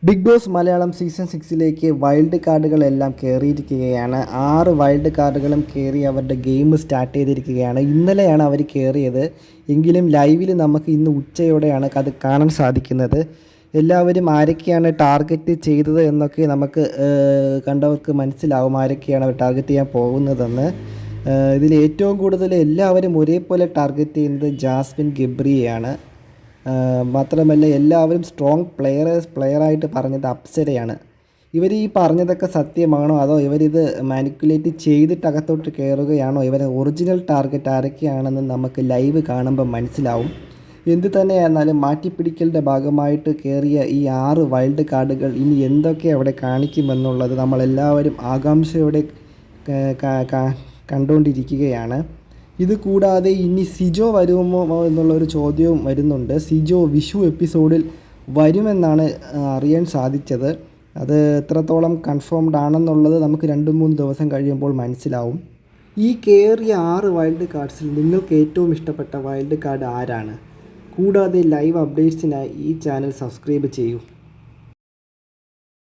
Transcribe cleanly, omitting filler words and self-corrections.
Big Boss Malayalam season 6 wild കാർഡുകളെല്ലാം കയറിയിരിക്കുകയാണ്. 6 wild കാർഡുകളും കയറി അവരുടെ ഗെയിം സ്റ്റാർട്ട് ചെയ്തിരിക്കുകയാണ്. ഇന്നലെയാണ് അവർ കയറിയത്. എങ്കിലും ലൈവിൽ നമുക്ക് ഇന്ന് ഉച്ചയോടെയാണ് അത് കാണാൻ സാധിക്കുന്നത്. എല്ലാവരും ആരൊക്കെയാണ് ടാർഗറ്റ് ചെയ്തത് എന്നൊക്കെ നമുക്ക് കണ്ടവർക്ക് മനസ്സിലാവും ആരൊക്കെയാണ് അവർ ടാർഗറ്റ് ചെയ്യാൻ പോകുന്നതെന്ന്. ഇതിൽ ഏറ്റവും കൂടുതൽ എല്ലാവരും ഒരേപോലെ ടാർഗറ്റ് ചെയ്യുന്നത് ജാസ്മിൻ ഗബ്രിയെയാണ്. മാത്രമല്ല എല്ലാവരും സ്ട്രോങ് പ്ലെയറായിട്ട് പറഞ്ഞത് അപ്സരയാണ്. ഇവർ ഈ പറഞ്ഞതൊക്കെ സത്യമാണോ, അതോ ഇവരിത് മാനിക്കുലേറ്റ് ചെയ്തിട്ട് അകത്തോട്ട് കയറുകയാണോ, ഇവരെ ഒറിജിനൽ ടാർഗറ്റ് ആരൊക്കെയാണെന്ന് നമുക്ക് ലൈവ് കാണുമ്പോൾ മനസ്സിലാവും. എന്ത് തന്നെയായിരുന്നാലും മാറ്റിപ്പിടിക്കലിൻ്റെ ഭാഗമായിട്ട് കയറിയ ഈ 6 വൈൽഡ് കാർഡുകൾ ഇനി എന്തൊക്കെ അവിടെ കാണിക്കുമെന്നുള്ളത് നമ്മളെല്ലാവരും ആകാംക്ഷയോടെ കണ്ടുകൊണ്ടിരിക്കുകയാണ്. ഇത് കൂടാതെ ഇനി സിജോ വരുമോ എന്നുള്ളൊരു ചോദ്യവും വരുന്നുണ്ട്. സിജോ വിഷു എപ്പിസോഡിൽ വരുമെന്നാണ് അറിയാൻ സാധിച്ചത്. അത് എത്രത്തോളം കൺഫേംഡ് ആണെന്നുള്ളത് നമുക്ക് 2-3 ദിവസം കഴിയുമ്പോൾ മനസ്സിലാവും. ഈ കയറിയ 6 വൈൽഡ് കാർഡ്സിൽ നിങ്ങൾക്ക് ഏറ്റവും ഇഷ്ടപ്പെട്ട വൈൽഡ് കാർഡ് ആരാണ്? കൂടാതെ ലൈവ് അപ്ഡേറ്റ്സിനായി ഈ ചാനൽ സബ്സ്ക്രൈബ് ചെയ്യൂ.